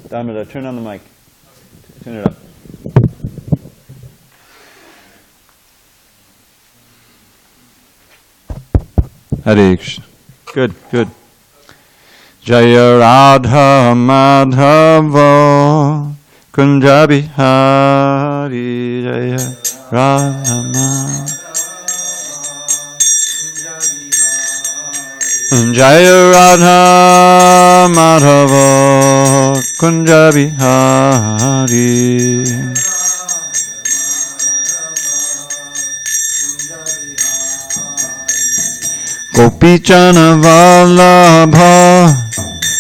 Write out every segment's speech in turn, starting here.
Dravida, turn on the mic. Turn it up. Hare Krishna. Good, good. Jaya Radha Madhava Kunja Bihari Jaya Radha Madhava Jaya Radha Madhava Kunja Bihari Gopichana Vallabha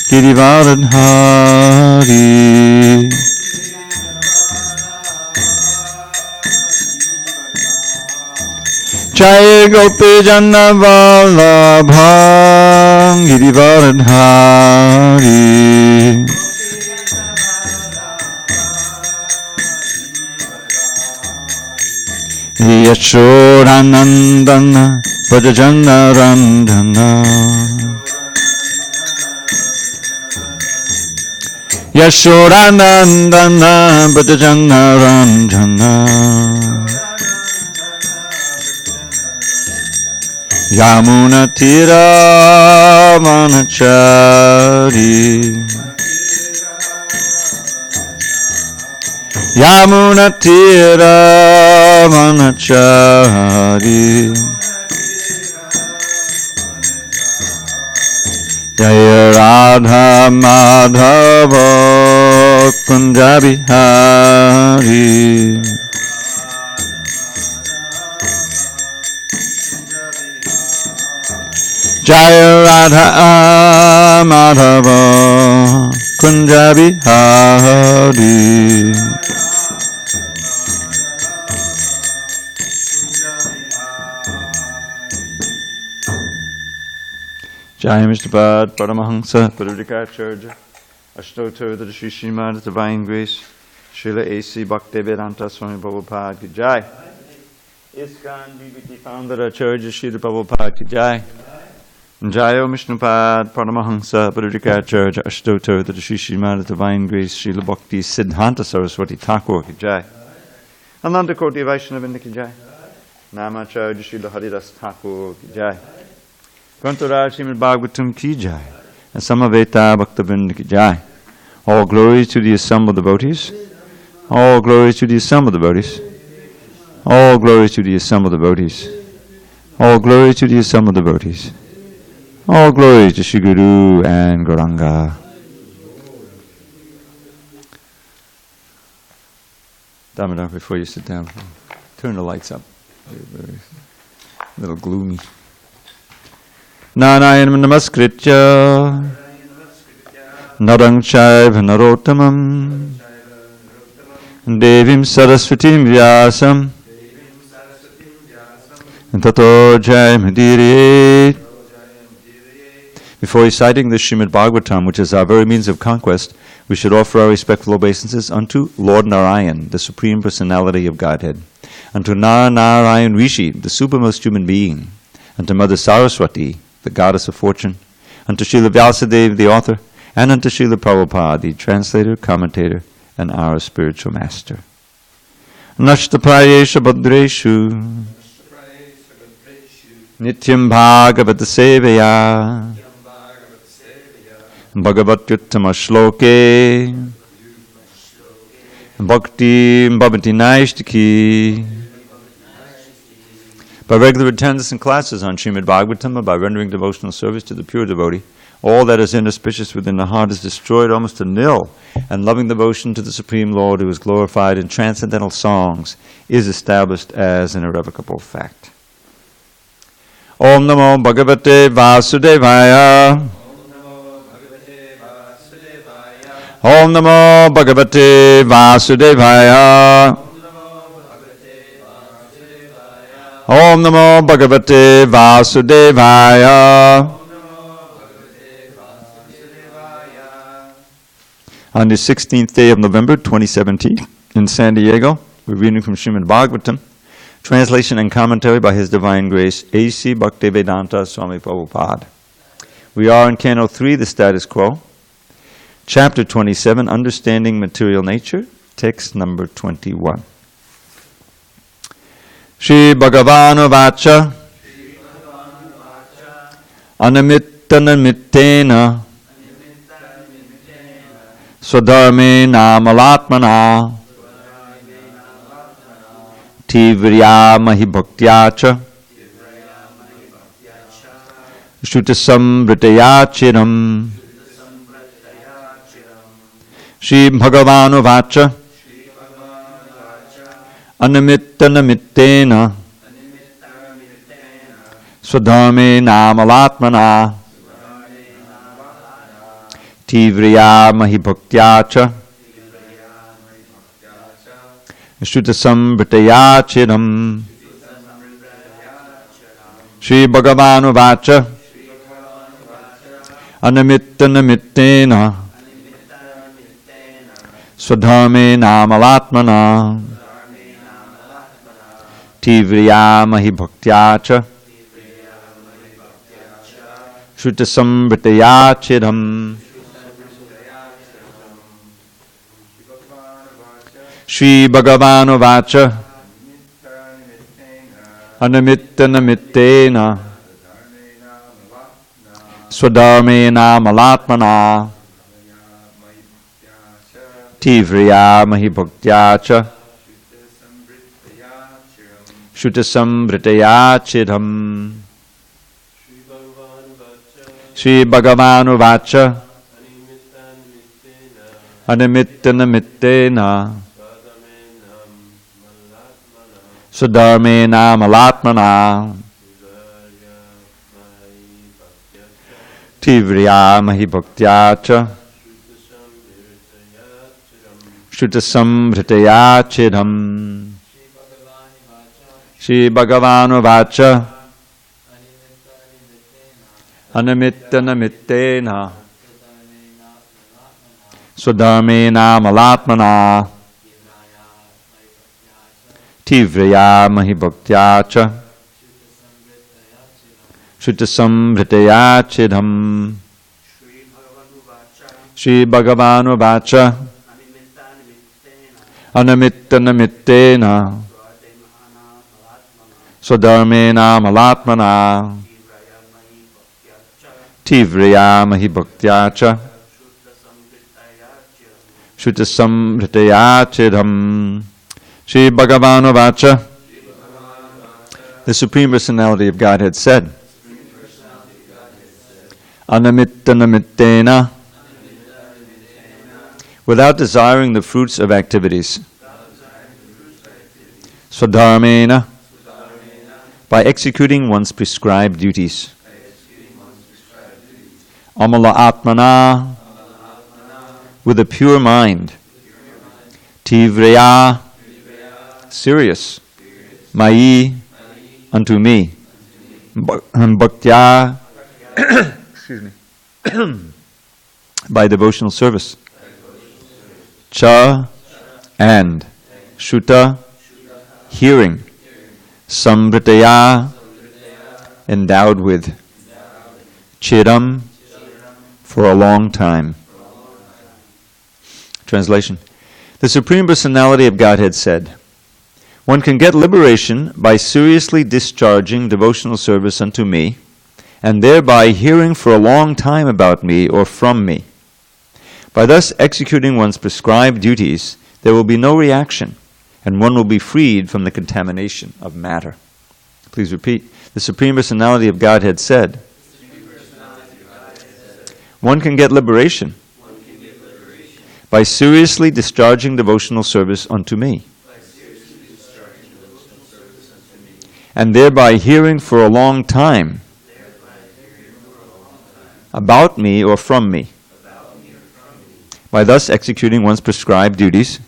Girivaradhari Jaya Gopichana Vallabha Girivaradhari Yashodanandana Vrajajana Randana Yashodanandana Vrajajana Randana Yamuna Tira Vanachari Yamuna Tira Vanachari Jaya Radha Madhava Kunja Bihari Jaya Radha Madhava Kunja Bihari Jai Mr. Paramahansa Parudikacharya Ashtotar the Sri Srimad Divine Grace Srila A.C. Bhaktivedanta Swami Prabhupada Ki Jai ISKCON DVT Founder Acharya Srila Prabhupada Ki Jai Jayo Mishnupad Paramahansa Parudikacharya Ashtotar the Sri Srimad Divine Grace Srila Bhakti Siddhanta Saraswati Thakur Ki Jai Ananda Koti Vaishnavinda Ki Jai Namacharya Srila Haridas Thakur Ki Jai Grantaraj Srimad Bhagavatam Ki Jai and Samaveta Bhaktavinda Ki Jai. All glory to the assembled devotees. All glory to the assembled devotees. All glory to the assembled devotees. All glory to the assembled devotees. All glory to Shri Guru and Gauranga. Damodar, before you sit down, turn the lights up. Very, a little gloomy. Narayanam namaskritya Narang chaiva narottamam Devim saraswatim vyasam Tato jayamudire. Before reciting the Srimad Bhagavatam, which is our very means of conquest, we should offer our respectful obeisances unto Lord Narayan, the Supreme Personality of Godhead, unto Narayan Rishi, the supermost human being, unto Mother Saraswati, the goddess of fortune, unto Srila Vyasadeva, the author, and unto Srila Prabhupada, the translator, commentator, and our spiritual master. Nashtapayesha Bhadreshu Nityam Bhagavata Sevaya Bhagavatyuttama Shloke Bhakti Bhavati Naishtaki. By regular attendance in classes on Srimad Bhagavatam or by rendering devotional service to the pure devotee, all that is inauspicious within the heart is destroyed almost to nil, and loving devotion to the Supreme Lord, who is glorified in transcendental songs, is established as an irrevocable fact. Om Namo Bhagavate Vasudevaya. Om Namo Bhagavate Vasudevaya. Om Namo Bhagavate Vasudevaya. On the 16th day of November 2017 in SanDiego, we're reading from Srimad Bhagavatam, translation and commentary by His Divine Grace A.C. Bhaktivedanta Swami Prabhupada. We are in Canto 3, the status quo. Chapter 27, Understanding Material Nature, text number 21. Shri Bhagavanu Vacha Anamittana Swadharme Namalatmana Tivrya Mahibhaktyacha Shrutasam Vrityachiram Shri Bhagavanu Vacha Anamittana Swadharme Namalatmana Tivrya Mahibhaktyacha Shrutasam Vrityachiram Shri Bhagavanu Vacha Anamittana Swadharme Namalatmana Tivrya Mahibhaktyacha Shrutasam Vrityachiram Shri Bhagavanu Vacha Anamittana Swadharme Namalatmana Tivrya Mahibhaktyacha Shrutasam Vrityachiram Shri Bhagavanu Vacha Anamittana Swadharme Namalatmana Tivrya Mahibhaktyacha Shrutasam Vrityachiram Shri Bhagavanu Vacha Anamittana Swadharme Namalatmana Tivrya Mahibhaktyacha Shrutasam Vrityachiram Shri Bhagavanu Vacha Anamittana Swadharme Namalatmana Tivrya Mahibhaktyacha Shrutasam Vrityachiram Shri Bhagavanu Vacha. The Supreme Personality of Godhead said, Anamittana, without desiring the fruits of activities. Swadharmena, by executing one's prescribed duties. Amala Atmana, with a pure mind. Tivrya, serious. Mayi, unto me. Bhaktya, excuse me, by devotional service. Cha, and. Shruta, hearing. Samvritaya, endowed with. Chiram, for a long time. Translation. The Supreme Personality of Godhead said, one can get liberation by seriously discharging devotional service unto me, and thereby hearing for a long time about me or from me. By thus executing one's prescribed duties, there will be no reaction, and one will be freed from the contamination of matter. Please repeat. The Supreme Personality of Godhead said, one can get liberation by seriously discharging devotional service unto me, and thereby hearing for a long time about me or from me. By thus executing one's prescribed duties,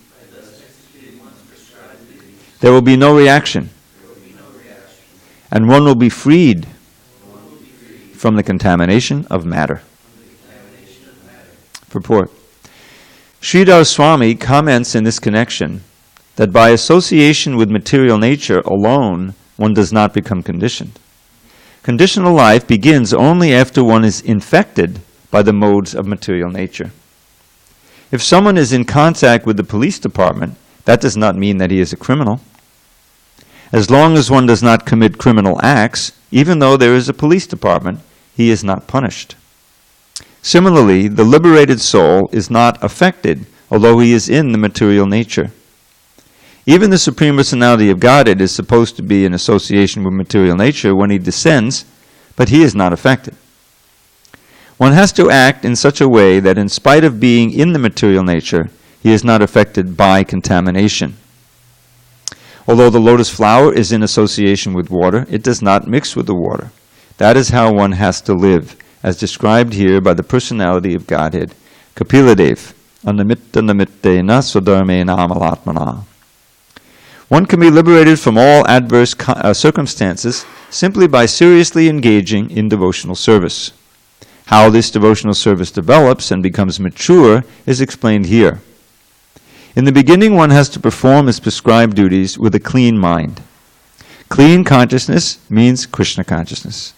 there will be no reaction, and one will be freed from the contamination of matter. Purport. Sridhar Swami comments in this connection that by association with material nature alone, one does not become conditioned. Conditional life begins only after one is infected by the modes of material nature. If someone is in contact with the police department, that does not mean that he is a criminal. As long as one does not commit criminal acts, even though there is a police department, he is not punished. Similarly, the liberated soul is not affected, although he is in the material nature. Even the Supreme Personality of Godhead is supposed to be in association with material nature when he descends, but he is not affected. One has to act in such a way that in spite of being in the material nature, he is not affected by contamination. Although the lotus flower is in association with water, it does not mix with the water. That is how one has to live, as described here by the Personality of Godhead, Kapiladev, Anamitta Namittena Swadharmena Amalatmana. One can be liberated from all adverse circumstances simply by seriously engaging in devotional service. How this devotional service develops and becomes mature is explained here. In the beginning, one has to perform his prescribed duties with a clean mind. Clean consciousness means Krishna consciousness.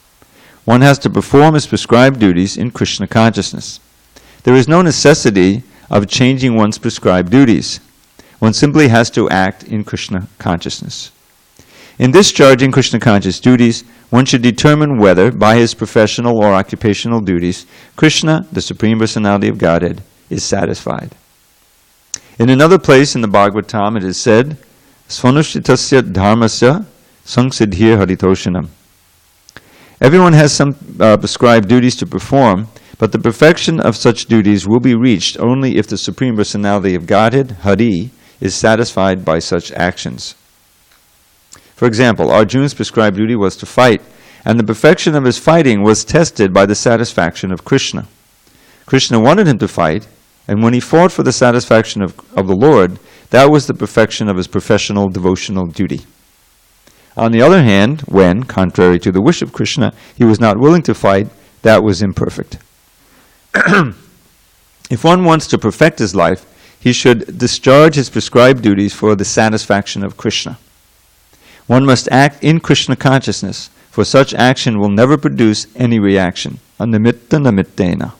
One has to perform his prescribed duties in Krishna consciousness. There is no necessity of changing one's prescribed duties. One simply has to act in Krishna consciousness. In discharging Krishna conscious duties, one should determine whether, by his professional or occupational duties, Krishna, the Supreme Personality of Godhead, is satisfied. In another place in the Bhagavatam it is said, Svanushitasya dharmasya sangsiddhir haritoshanam. Everyone has some prescribed duties to perform, but the perfection of such duties will be reached only if the Supreme Personality of Godhead, Hari, is satisfied by such actions. For example, Arjuna's prescribed duty was to fight, and the perfection of his fighting was tested by the satisfaction of Krishna. Krishna wanted him to fight, and when he fought for the satisfaction of the Lord, that was the perfection of his professional devotional duty. On the other hand, when, contrary to the wish of Krishna, he was not willing to fight, that was imperfect. If one wants to perfect his life, he should discharge his prescribed duties for the satisfaction of Krishna. One must act in Krishna consciousness, for such action will never produce any reaction. Animitta namittena.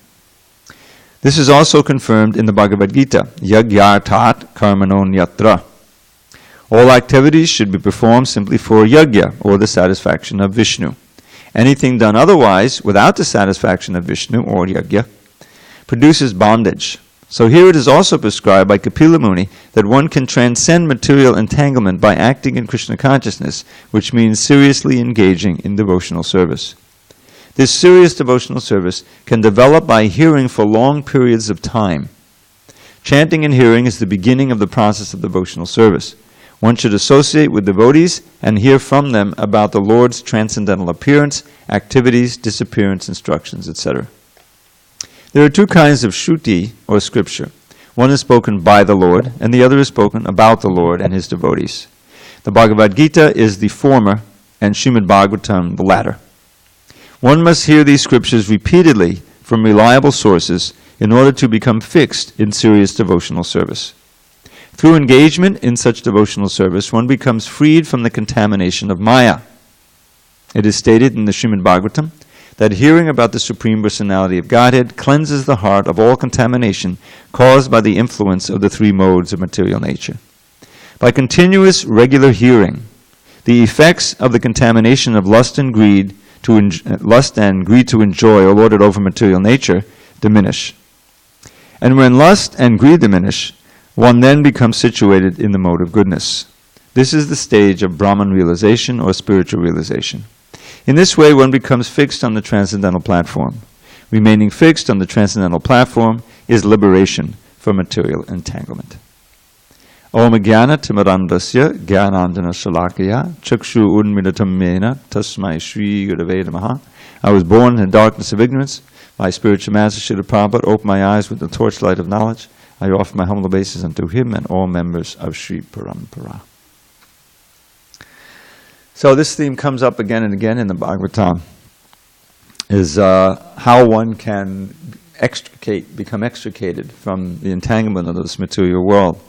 This is also confirmed in the Bhagavad Gita, Yagyartat karmanon yatra. All activities should be performed simply for yagya, or the satisfaction of Vishnu. Anything done otherwise, without the satisfaction of Vishnu, or yagya, produces bondage. So here it is also prescribed by Kapila Muni that one can transcend material entanglement by acting in Krishna consciousness, which means seriously engaging in devotional service. This serious devotional service can develop by hearing for long periods of time. Chanting and hearing is the beginning of the process of devotional service. One should associate with devotees and hear from them about the Lord's transcendental appearance, activities, disappearance, instructions, etc. There are two kinds of shruti, or scripture. One is spoken by the Lord, and the other is spoken about the Lord and his devotees. The Bhagavad Gita is the former, and Srimad Bhagavatam the latter. One must hear these scriptures repeatedly from reliable sources in order to become fixed in serious devotional service. Through engagement in such devotional service, one becomes freed from the contamination of Maya. It is stated in the Srimad Bhagavatam that hearing about the Supreme Personality of Godhead cleanses the heart of all contamination caused by the influence of the three modes of material nature. By continuous, regular hearing, the effects of the contamination of lust and greed to enjoy or lord it over material nature diminish. And when lust and greed diminish, one then becomes situated in the mode of goodness. This is the stage of Brahman realization or spiritual realization. In this way, one becomes fixed on the transcendental platform. Remaining fixed on the transcendental platform is liberation from material entanglement. Om Jnana Timarandasya Jnanandana Shalakaya Chakshu Unmilitam Mena Tasmai Shri Gurave Namaha. I was born in the darkness of ignorance. My spiritual master Srila Prabhupada opened my eyes with the torchlight of knowledge. I offer my humble obeisance unto him and all members of Sri Parampara. So this theme comes up again and again in the Bhagavatam, is how one can become extricated from the entanglement of this material world.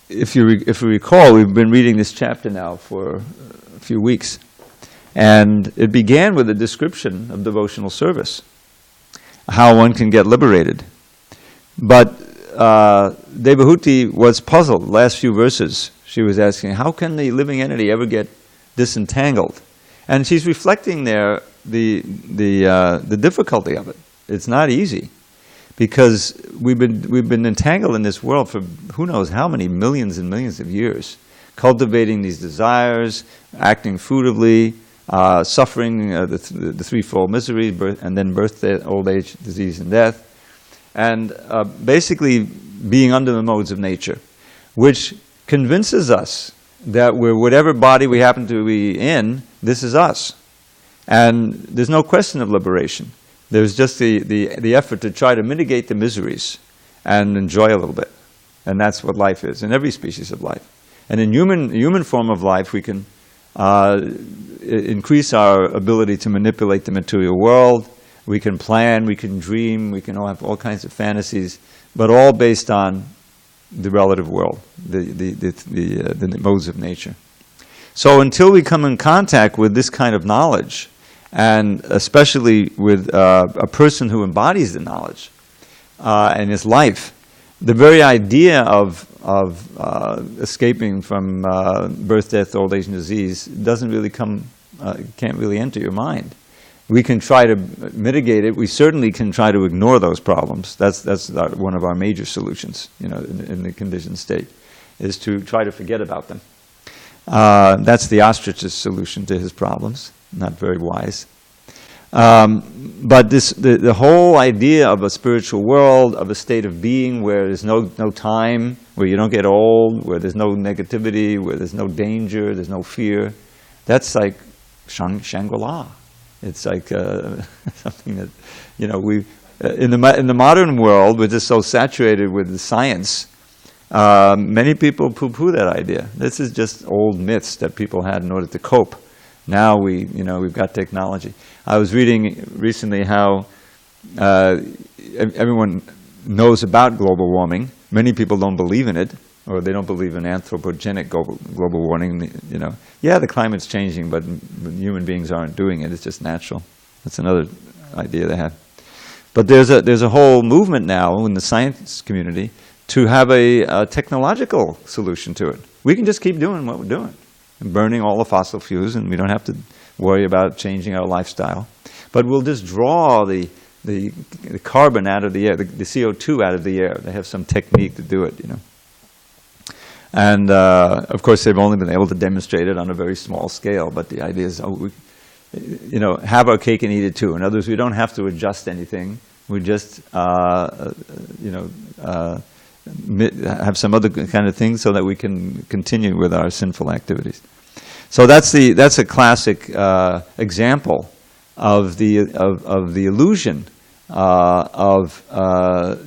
If you recall, we've been reading this chapter now for a few weeks, and it began with a description of devotional service, how one can get liberated. But Devahuti was puzzled. Last few verses, she was asking, how can the living entity ever get disentangled? And she's reflecting there the difficulty of it. It's not easy, because we've been entangled in this world for who knows how many millions and millions of years, cultivating these desires, acting fruitively, suffering the threefold misery, and then birth, old age, disease, and death, and basically being under the modes of nature, which convinces us that we're whatever body we happen to be in, this is us. And there's no question of liberation. There's just the effort to try to mitigate the miseries and enjoy a little bit. And that's what life is, in every species of life. And in human form of life, we can increase our ability to manipulate the material world. We can plan, we can dream, we can all have all kinds of fantasies, but all based on the relative world, the modes of nature. So until we come in contact with this kind of knowledge, and especially with a person who embodies the knowledge in his life, the very idea of escaping from birth, death, old age, and disease doesn't really can't really enter your mind. We can try to mitigate it. We certainly can try to ignore those problems. That's one of our major solutions, in the conditioned state, is to try to forget about them. That's the ostrich's solution to his problems. Not very wise. But the whole idea of a spiritual world, of a state of being where there's no time, where you don't get old, where there's no negativity, where there's no danger, there's no fear, that's like Shangri-La. It's like something that, we in the modern world, we're just so saturated with the science. Many people poo-poo that idea. This is just old myths that people had in order to cope. Now we've got technology. I was reading recently how everyone knows about global warming. Many people don't believe in it, or they don't believe in anthropogenic global warming. Yeah, the climate's changing, but human beings aren't doing it. It's just natural. That's another idea they have. But there's a whole movement now in the science community to have a technological solution to it. We can just keep doing what we're doing, and burning all the fossil fuels, and we don't have to worry about changing our lifestyle. But we'll just draw the carbon out of the air, the CO2 out of the air. They have some technique to do it, And of course, they've only been able to demonstrate it on a very small scale. But the idea is, have our cake and eat it too. In other words, we don't have to adjust anything. We just, have some other kind of thing so that we can continue with our sinful activities. So that's a classic example of the illusion of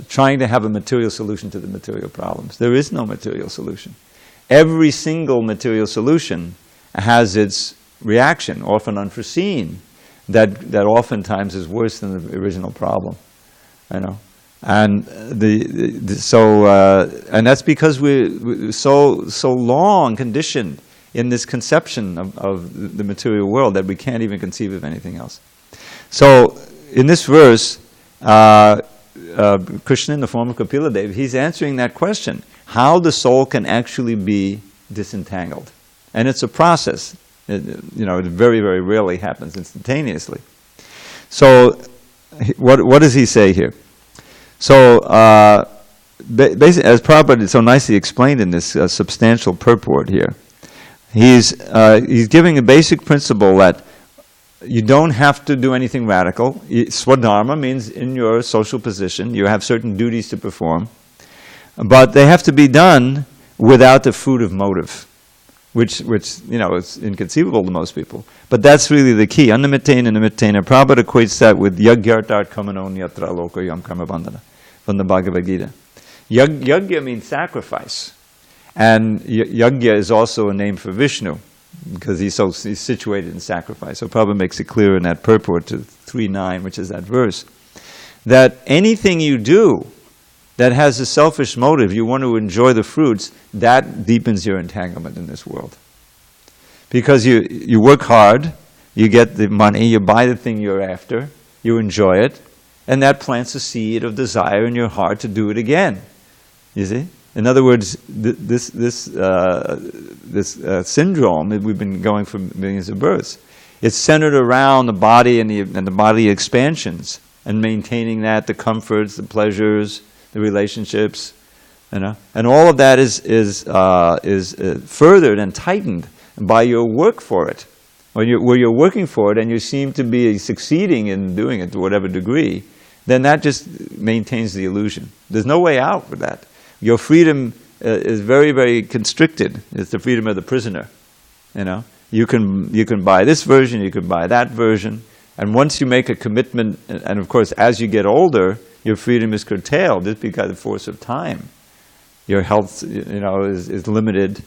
trying to have a material solution to the material problems. There is no material solution. Every single material solution has its reaction, often unforeseen, that oftentimes is worse than the original problem. And and that's because we're so long conditioned in this conception of the material world that we can't even conceive of anything else. So in this verse, Krishna, in the form of Kapila Deva, he's answering that question: how the soul can actually be disentangled, and it's a process. It very, very rarely happens instantaneously. So, what does he say here? So, basically, as Prabhupada so nicely explained in this substantial purport here, he's giving a basic principle that you don't have to do anything radical. Swadharma means in your social position, you have certain duties to perform, but they have to be done without the fruit of motive, which is inconceivable to most people. But that's really the key. Annamitena nimittena. Prabhupada equates that with yagyartat kamanon yatra loka yam karma bandhana from the Bhagavad Gita. Yagya means sacrifice. And yagya is also a name for Vishnu, because he's situated in sacrifice. So Prabhupada makes it clear in that purport to 3.9, which is that verse, that anything you do that has a selfish motive, you want to enjoy the fruits, that deepens your entanglement in this world. Because you work hard, you get the money, you buy the thing you're after, you enjoy it, and that plants a seed of desire in your heart to do it again. You see? In other words, this syndrome that we've been going for millions of births, it's centered around the body and the bodily expansions, and maintaining that, the comforts, the pleasures, the relationships, and all of that is furthered and tightened by your work for it. Where you're working for it and you seem to be succeeding in doing it to whatever degree, then that just maintains the illusion. There's no way out for that. Your freedom is very, very constricted. It's the freedom of the prisoner. You can buy this version, you can buy that version, and once you make a commitment, and of course as you get older, your freedom is curtailed just because of the force of time. Your health, is limited.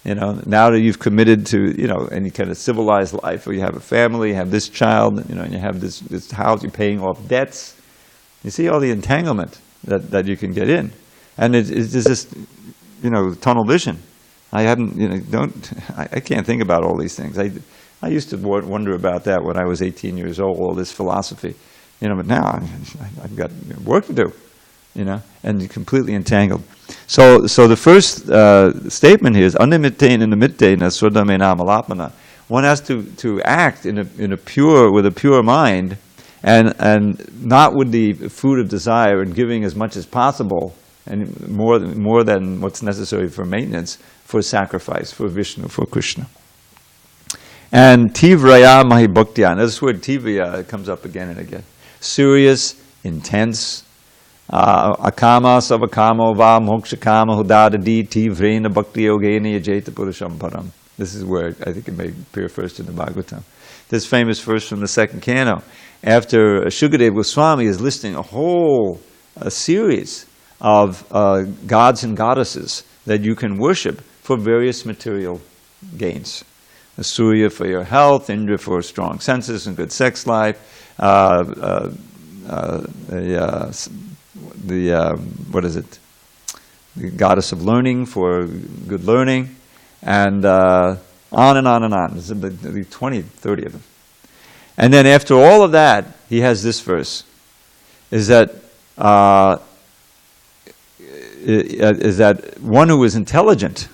Now that you've committed to, any kind of civilized life, or you have a family, you have this child, and you have this house, you're paying off debts. You see all the entanglement that you can get in, and it's just, tunnel vision. I can't think about all these things. I used to wonder about that when I was 18 years old, all this philosophy, but now I've got work to do, and completely entangled. So the first statement here is animittena nimittena swadhamena malapana. One has to act with a pure mind, and not with the food of desire and giving as much as possible, and more than what's necessary for maintenance, for sacrifice, for Vishnu, for Krishna. And tivraya mahibhaktya. This word tivraya comes up again and again. Serious, intense. Akama savakamo va mokshakama hudadadi tivrena bhakti yogena yajeta purusham param. This is where I think it may appear first in the Bhagavatam. This famous verse from the second canto. After Shukadeva Goswami is listing a whole series of gods and goddesses that you can worship for various material gains. Surya for your health, Indra for strong senses and good sex life, the goddess of learning for good learning, and on and on and on. There's 20, 30 of them. And then after all of that, he has this verse, is that one who is intelligent,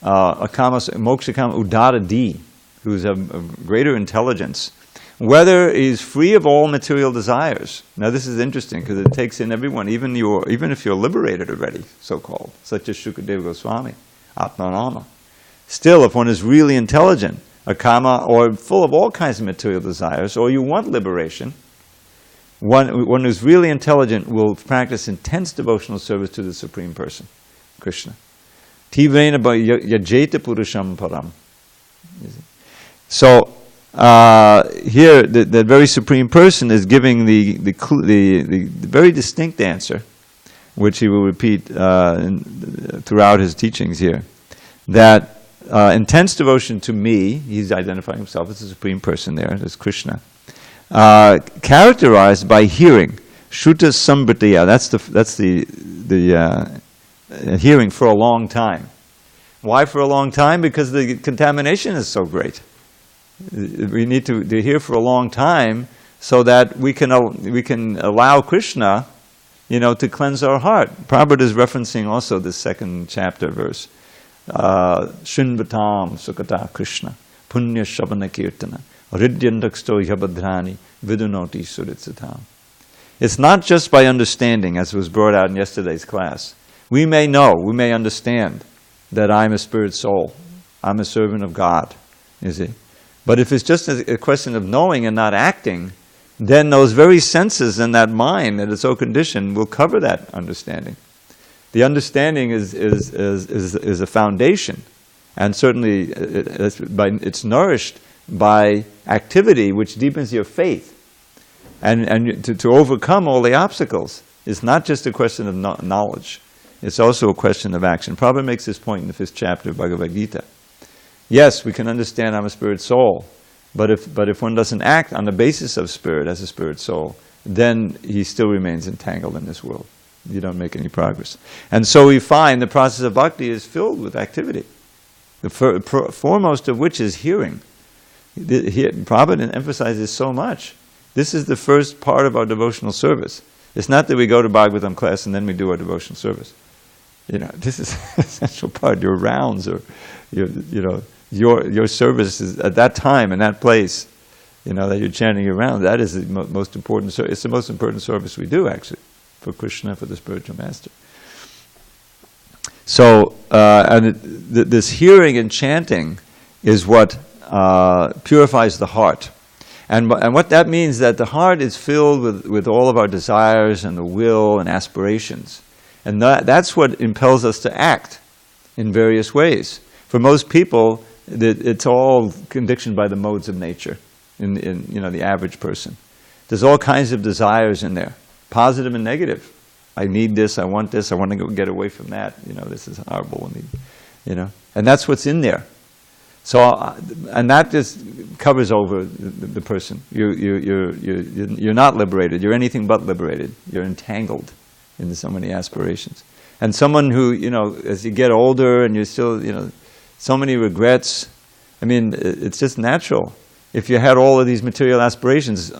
mokshakama udadadi, who's of greater intelligence, whether he's free of all material desires. Now this is interesting because it takes in everyone, even if you're liberated already, so-called, such as Shukadeva Goswami, Atmanama. Still, if one is really intelligent, akama, or full of all kinds of material desires, or you want liberation, one who's really intelligent will practice intense devotional service to the Supreme Person, Krishna. Tivrena yajeta purusham param. So here, the very Supreme Person is giving the very distinct answer, which he will repeat throughout his teachings here, that intense devotion to me, he's identifying himself as the Supreme Person there, as Krishna, characterized by hearing, Shruta Sambhritya, that's the hearing for a long time. Why for a long time? Because the contamination is so great. We need to hear for a long time so that we can allow Krishna, to cleanse our heart. Prabhu is referencing also this second chapter verse. Shinvatam sukata Krishna punya shabana kirtana ridyandaksto yabhadrani vidunoti suritsatam. It's not just by understanding, as was brought out in yesterday's class. We may understand that I'm a spirit soul, I'm a servant of God, you see. But if it's just a question of knowing and not acting, then those very senses and that mind that is so conditioned will cover that understanding. The understanding is a foundation, and certainly it's nourished by activity which deepens your faith. And to overcome all the obstacles is not just a question of knowledge, it's also a question of action. Prabhupada makes this point in the 5th chapter of Bhagavad Gita. Yes, we can understand I'm a spirit soul, but if one doesn't act on the basis of spirit as a spirit soul, then he still remains entangled in this world. You don't make any progress. And so we find the process of bhakti is filled with activity, the foremost of which is hearing. Prabhupada emphasizes so much This is the first part of our devotional service. It's not that we go to Bhagavatam class and then we do our devotional service. This is an essential part. Your rounds, or your service is at that time in that place. That you're chanting your round. That is the most important service. It's the most important service we do, actually, for Krishna, for the spiritual master. So, this hearing and chanting is what purifies the heart. And what that means, that the heart is filled with all of our desires and the will and aspirations. And that's what impels us to act in various ways. For most people, it's all conditioned by the modes of nature in the average person. There's all kinds of desires in there, positive and negative. I need this, I want to go get away from that. This is horrible. And that's what's in there. So, and that just covers over the person. You're not liberated. You're anything but liberated. You're entangled into so many aspirations. And someone who, as you get older and you're still, so many regrets. It's just natural. If you had all of these material aspirations,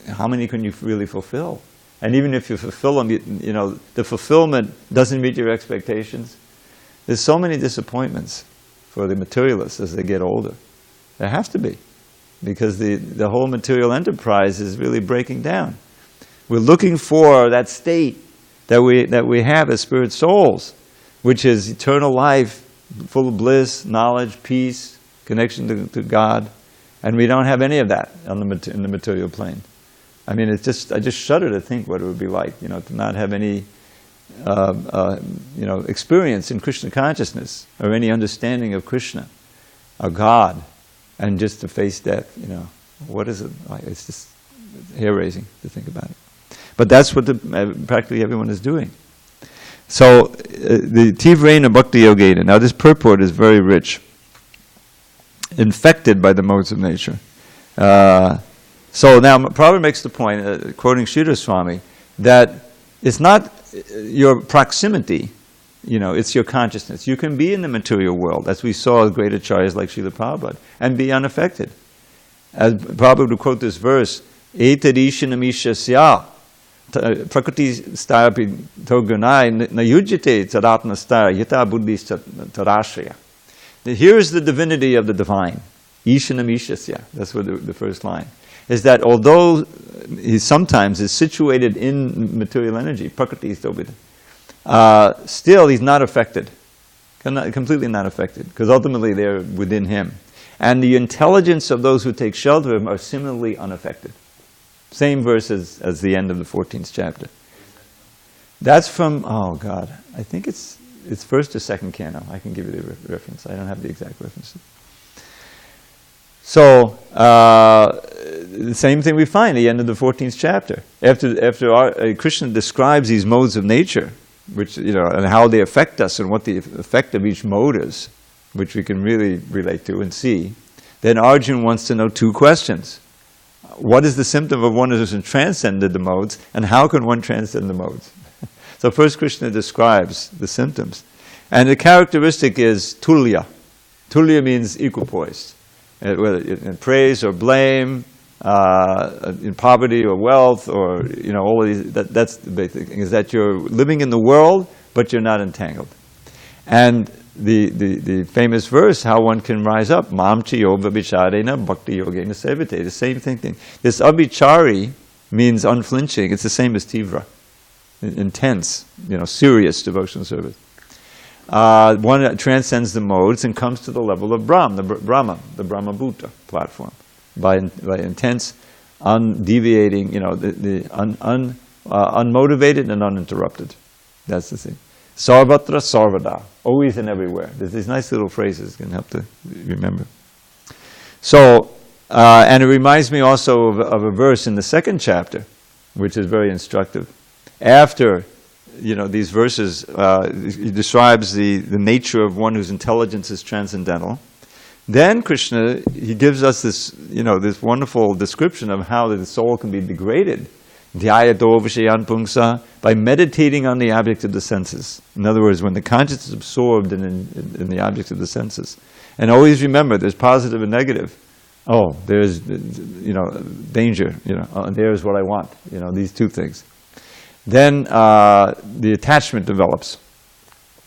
how many can you really fulfill? And even if you fulfill them, the fulfillment doesn't meet your expectations. There's so many disappointments for the materialists as they get older. There has to be, because the whole material enterprise is really breaking down. We're looking for that state that we have as spirit souls, which is eternal life, full of bliss, knowledge, peace, connection to God, and we don't have any of that in the material plane. I just shudder to think what it would be like, to not have any, experience in Krishna consciousness or any understanding of Krishna, or God, and just to face death. What is it like? It's just hair-raising to think about it. But that's what practically everyone is doing. So, the Tivrena Bhakti Yogena. Now, this purport is very rich. Infected by the modes of nature. So now, Prabhu makes the point, quoting Sridhar Swami, that it's not your proximity, it's your consciousness. You can be in the material world, as we saw with great acharyas like Srila Prabhupada, and be unaffected. As Prabhupada would quote this verse, Etadishanamisha sya prakriti starapi togunai na yujite taratna star yata buddhi tarashraya. Here is the divinity of the divine. Ishanamishasya. That's what the first line is. That although he sometimes is situated in material energy, prakriti stobita, still he's not affected. Completely not affected. Because ultimately they're within him. And the intelligence of those who take shelter of him are similarly unaffected. Same verse as the end of the 14th chapter. That's from, I think it's first or second canto. I can give you the reference. I don't have the exact reference. So, the same thing we find at the end of the 14th chapter. After Krishna describes these modes of nature, which, and how they affect us and what the effect of each mode is, which we can really relate to and see, then Arjuna wants to know two questions. What is the symptom of one who has transcended the modes, and how can one transcend the modes? So first Krishna describes the symptoms. And the characteristic is tulya. Tulya means equipoised. Whether in praise or blame, in poverty or wealth, or all of these, that's the basic thing, is that you're living in the world, but you're not entangled. And the famous verse, how one can rise up, mam chiyo vabhicharena bhakti yogena sevate, the same thing. This abhichari means unflinching. It's the same as tivra, intense, serious devotional service. One that transcends the modes and comes to the level of Brahma, the Brahma Bhuta platform, by intense, undeviating, unmotivated and uninterrupted. That's the thing. Sarvatra sarvada, always and everywhere. There's these nice little phrases that can help to remember. So, and it reminds me also of a verse in the second chapter, which is very instructive. After these verses, he describes the nature of one whose intelligence is transcendental. Then Krishna, he gives us this, this wonderful description of how the soul can be degraded. Dhyayato vishayan pungsa, by meditating on the object of the senses. In other words, when the consciousness is absorbed in the object of the senses. And always remember, there's positive and negative. Oh, there's, danger, there's what I want, these two things. Then the attachment develops.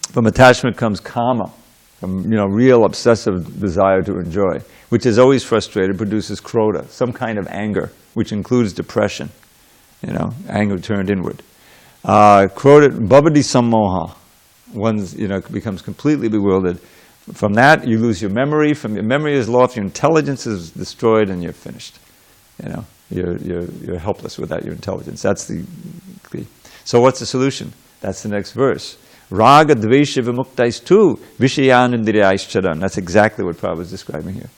From attachment comes kama, from real obsessive desire to enjoy, which is always frustrated, produces krodha, some kind of anger, which includes depression, anger turned inward. Krodha, bhavati sammoha, one becomes completely bewildered. From that, you lose your memory. From your memory is lost, your intelligence is destroyed, and you're finished. You're helpless without your intelligence. That's the key. So what's the solution? That's the next verse. Raga dvesha vimuktais vishayanindriyaischadam. That's exactly what Prabhu is describing here.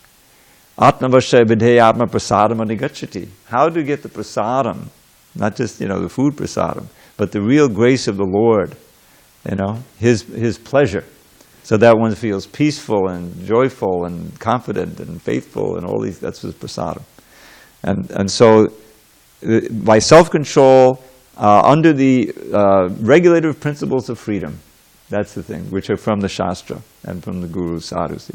Atmavasya vidhe atma prasadam anigachati. How to get the prasadam, not just the food prasadam, but the real grace of the Lord, His pleasure. So that one feels peaceful and joyful and confident and faithful and all these, that's his prasadam. And so by self-control, under the regulative principles of freedom, that's the thing, which are from the Shastra and from the Guru Sadhus,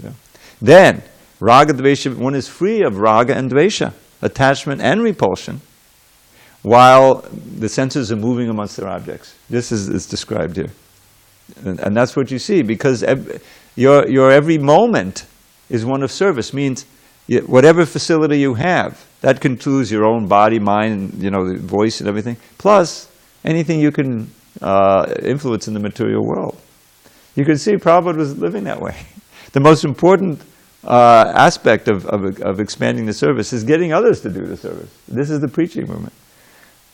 Then, raga dvesha, one is free of raga and dvesha, attachment and repulsion, while the senses are moving amongst their objects. This is described here. And that's what you see, because your every moment is one of service, means whatever facility you have, that includes your own body, mind, the voice and everything, plus anything you can influence in the material world. You can see Prabhupada was living that way. The most important aspect of expanding the service is getting others to do the service. This is the preaching movement.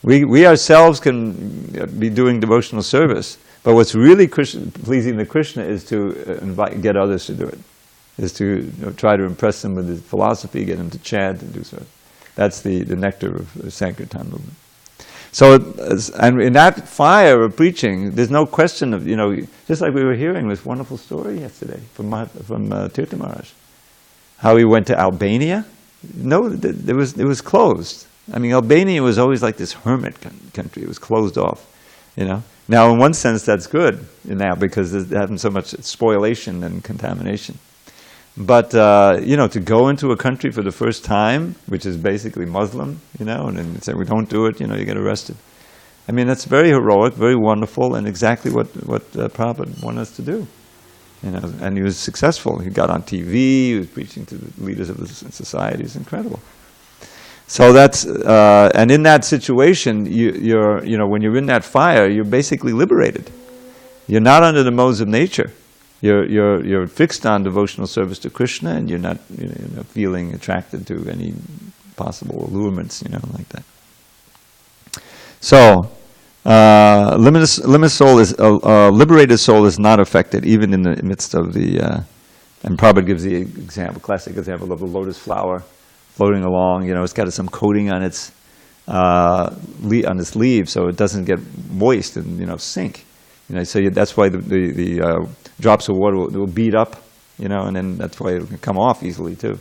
We ourselves can be doing devotional service, but what's really pleasing to Krishna is to get others to do it, is to try to impress them with his philosophy, get them to chant and do so. That's the nectar of the Sankirtan movement. So, and in that fire of preaching, there's no question of, just like we were hearing this wonderful story yesterday from Tirtha Maharaj, how he went to Albania. No, it was closed. I mean, Albania was always like this hermit country. It was closed off, Now, in one sense, that's good now, because there's having so much spoliation and contamination. But, to go into a country for the first time, which is basically Muslim, and then say, we don't do it, you get arrested. I mean, that's very heroic, very wonderful, and exactly what Prabhupada wanted us to do. And he was successful. He got on TV, he was preaching to the leaders of the society. It's incredible. So that's, and in that situation, you're when you're in that fire, you're basically liberated. You're not under the modes of nature. You're fixed on devotional service to Krishna, and you're not feeling attracted to any possible allurements, like that. So, liberated soul is not affected, even in the midst of the. And Prabhupada gives the classic example of a lotus flower floating along. It's got some coating on its leaves, so it doesn't get moist and sink. So that's why the drops of water will beat up, and then that's why it can come off easily too.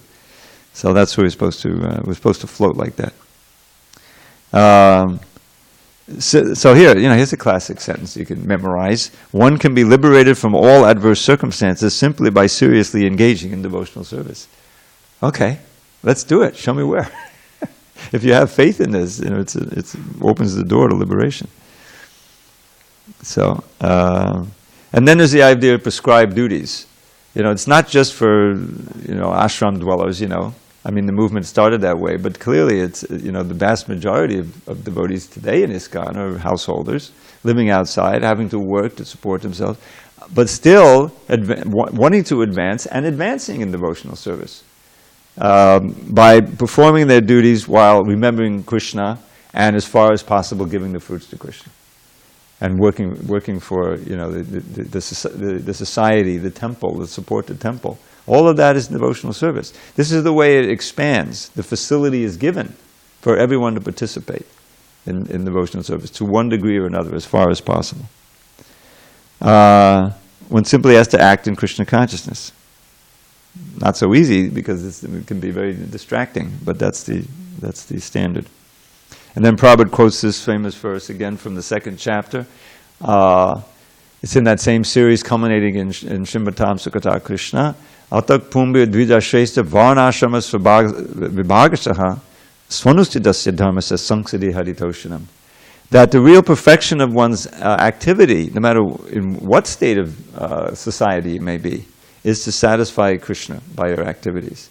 So that's where we're supposed to float like that. So here, here's a classic sentence you can memorize. One can be liberated from all adverse circumstances simply by seriously engaging in devotional service. Okay, let's do it. Show me where. If you have faith in this, it opens the door to liberation. So, and then there's the idea of prescribed duties. It's not just for, ashram dwellers, I mean, the movement started that way, but clearly it's, the vast majority of devotees today in ISKCON are householders, living outside, having to work to support themselves, but still wanting to advance and advancing in devotional service. By performing their duties while remembering Krishna and, as far as possible, giving the fruits to Krishna. And working for the society, the temple, the support the temple. All of that is devotional service. This is the way it expands. The facility is given for everyone to participate in devotional service to one degree or another, as far as possible. One simply has to act in Krishna consciousness. Not so easy, because it can be very distracting, but that's the standard. And then Prabhupada quotes this famous verse again from the second chapter. It's in that same series culminating in Srimvatam Sukata Krishna. Atak Pumbya Dvija Shrestha Varnashrama Vibhagasaha Swanustidasya Dharmasya Sanksidi Haritoshanam. That the real perfection of one's activity, no matter in what state of society it may be, is to satisfy Krishna by your activities.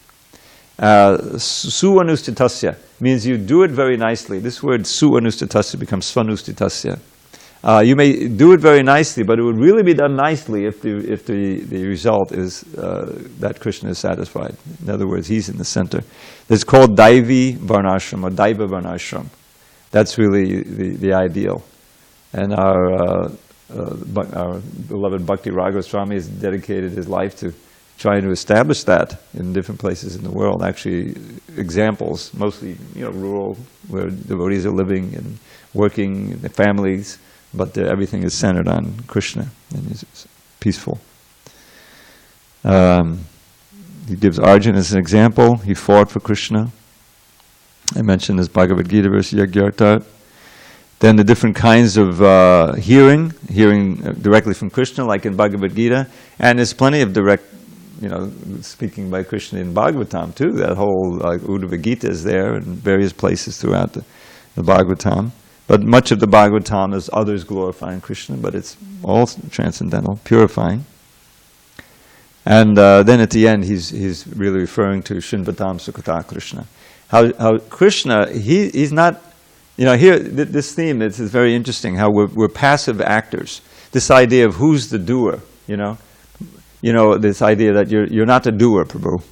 Suanustitasya means you do it very nicely. This word suanustitasya becomes svanustitasya. You may do it very nicely, but it would really be done nicely if the result is that Krishna is satisfied. In other words, he's in the center. It's called Daivi Varnashram or Daiva Varnashram. That's really the ideal. And our beloved Bhakti Raghava Swami has dedicated his life to trying to establish that in different places in the world. Actually, examples, mostly rural, where devotees are living and working, in their families, but everything is centered on Krishna and is peaceful. He gives Arjuna as an example. He fought for Krishna. I mentioned this Bhagavad Gita verse, Yagyartat. Then the different kinds of hearing directly from Krishna, like in Bhagavad Gita. And there's plenty of direct, speaking by Krishna in Bhagavatam too. That whole Uddhava Gita is there in various places throughout the Bhagavatam. But much of the Bhagavatam is others glorifying Krishna, but it's all transcendental, purifying. And then at the end, he's really referring to Shinvatam Sukata Krishna. How Krishna, he's not, here, this theme is very interesting, how we're passive actors. This idea of who's the doer, this idea that you're not the doer, Prabhu,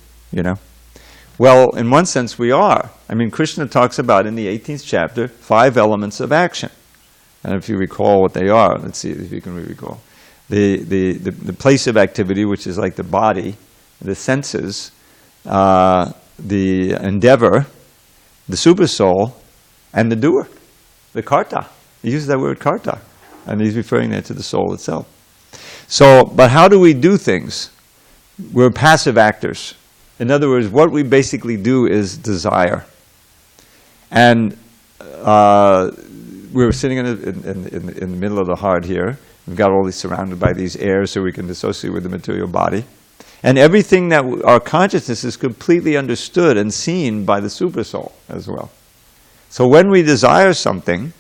Well, in one sense we are. I mean, Krishna talks about in the 18th chapter 5 elements of action. And if you recall what they are, let's see if you can recall. The place of activity, which is like the body, the senses, the endeavor, the supersoul, and the doer, the karta. He uses that word karta, and he's referring there to the soul itself. So, but how do we do things? We're passive actors. In other words, what we basically do is desire. And we're sitting in the middle of the heart here. We've got all these surrounded by these airs so we can dissociate with the material body. And everything that our consciousness is completely understood and seen by the supersoul as well. So when we desire something,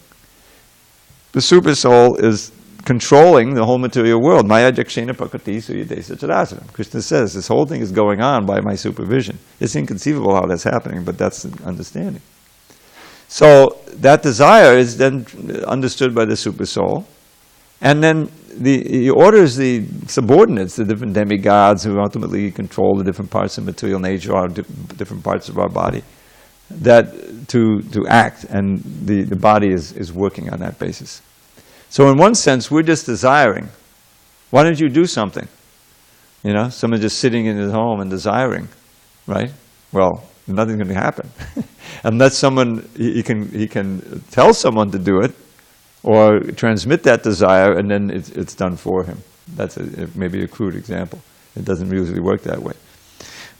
the supersoul is controlling the whole material world. Maya jakshena prakriti suyadesa characharam. Krishna says this whole thing is going on by my supervision. It's inconceivable how that's happening, but that's the understanding. So that desire is then understood by the supersoul, and then he orders the subordinates, the different demigods who ultimately control the different parts of material nature, or different parts of our body, that to act, and the body is working on that basis. So in one sense, we're just desiring. Why don't you do something? Someone just sitting in his home and desiring, right? Well, nothing's going to happen. Unless someone, he can tell someone to do it, or transmit that desire, and then it's done for him. That's maybe a crude example. It doesn't usually work that way.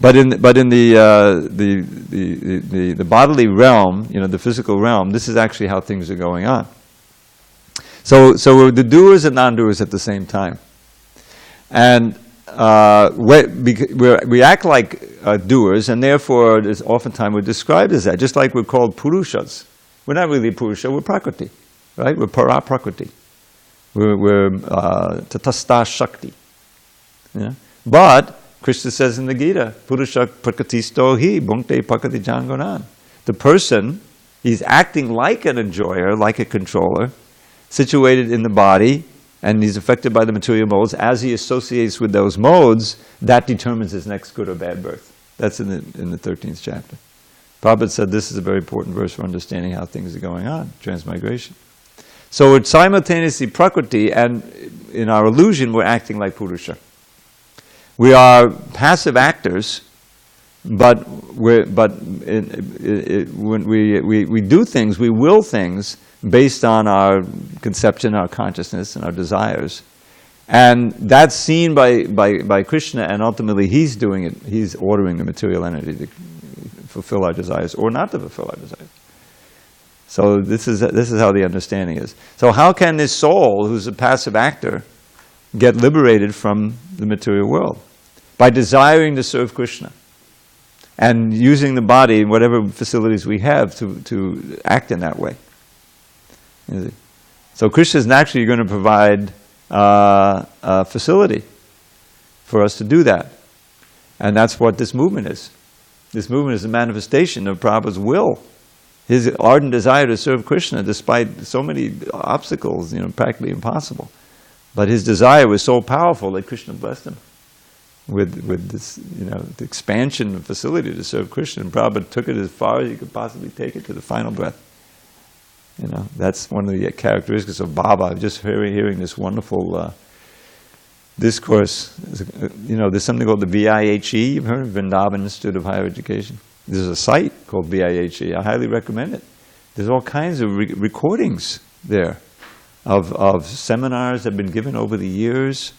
But in the bodily realm, the physical realm, this is actually how things are going on. So we're the doers and non-doers at the same time. And we act like doers, and therefore oftentimes we're described as that, just like we're called purushas. We're not really purusha, we're prakriti, right? We're para prakriti. We're tatastha shakti. Yeah? But Krishna says in the Gita, purusha prakritisto hi bhunkte prakriti jangonan. The person, he's acting like an enjoyer, like a controller, situated in the body, and he's affected by the material modes. As he associates with those modes, that determines his next good or bad birth. That's in the 13th chapter. Prabhupada said this is a very important verse for understanding how things are going on, transmigration. So it's simultaneously Prakriti, and in our illusion, we're acting like Purusha. We are passive actors, but when we do things, we will things based on our conception, our consciousness, and our desires. And that's seen by Krishna, and ultimately he's doing it. He's ordering the material energy to fulfill our desires, or not to fulfill our desires. So this is how the understanding is. So how can this soul, who's a passive actor, get liberated from the material world by desiring to serve Krishna and using the body, whatever facilities we have, to act in that way. So Krishna is naturally going to provide a facility for us to do that. And that's what this movement is. This movement is a manifestation of Prabhupada's will. His ardent desire to serve Krishna despite so many obstacles, practically impossible. But his desire was so powerful that Krishna blessed him with this, the expansion of facility to serve Krishna. And Prabhupada took it as far as he could possibly take it to the final breath. That's one of the characteristics of Baba. I'm just hearing this wonderful discourse. There's something called the VIHE. You've heard of Vrindavan Institute of Higher Education. There's a site called VIHE. I highly recommend it. There's all kinds of recordings there of seminars that have been given over the years.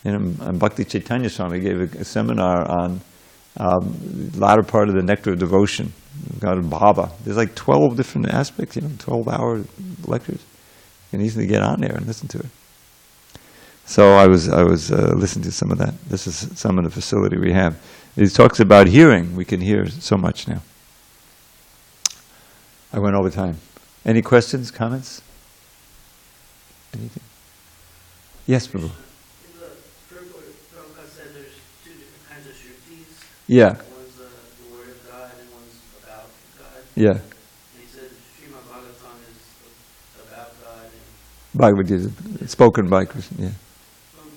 And Bhakti Chaitanya Swami gave a seminar on latter part of the Nectar of Devotion, God of Baba. There's like 12 different aspects, 12-hour lectures. You can easily get on there and listen to it. So I was listening to some of that. This is some of the facility we have. He talks about hearing. We can hear so much now. I went over time. Any questions, comments? Anything? Yes, Prabhu. Prabhupada said there's two different kinds of shrutis. Yeah. One's the word of God and one's about God. Yeah. And he said srimadbhagavatam is about God. Bhagavad Gita, spoken by Krishna, yeah. I'm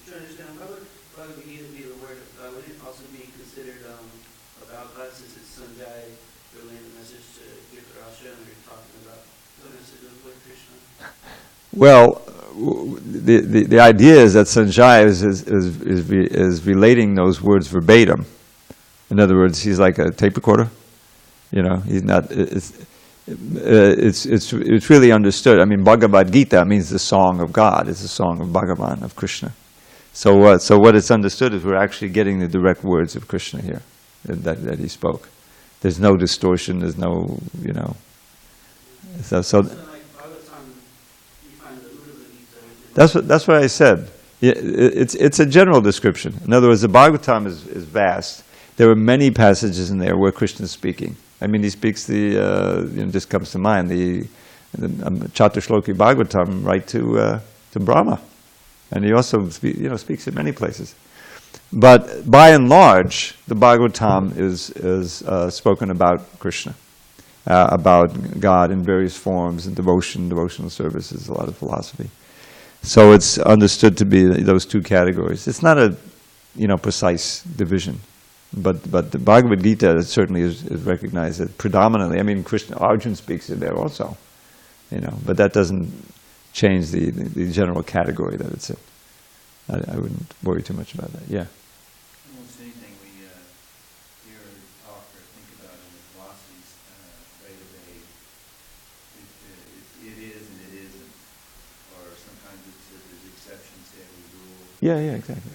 trying to understand, how would Bhagavad Gita be the word of God? Would it also be considered about God, since it's SanDiego relaying the message to Dhritarashtra, and they're talking about the message of Lord Krishna? Well, the idea is that Sanjay is relating those words verbatim. In other words, he's like a tape recorder. He's not. It's really understood. I mean, Bhagavad Gita means the song of God. It's the song of Bhagavan, of Krishna. So what it's understood is we're actually getting the direct words of Krishna here that he spoke. There's no distortion. There's no, So that's what I said. It's a general description. In other words, the Bhagavatam is vast. There are many passages in there where Krishna is speaking. I mean, he speaks this comes to mind, the Chaturshloki Bhagavatam right to Brahma. And he also speaks in many places. But by and large, the Bhagavatam is spoken about Krishna, about God in various forms, and devotional services, a lot of philosophy. So it's understood to be those two categories. It's not a precise division. But the Bhagavad Gita certainly is recognized as predominantly. I mean, Arjuna speaks it there also, but that doesn't change the general category that it's in. I wouldn't worry too much about that. Yeah. Almost anything we hear or talk or think about in the philosophies right away, it is and it isn't, or sometimes there's exceptions to every rule. Yeah, exactly.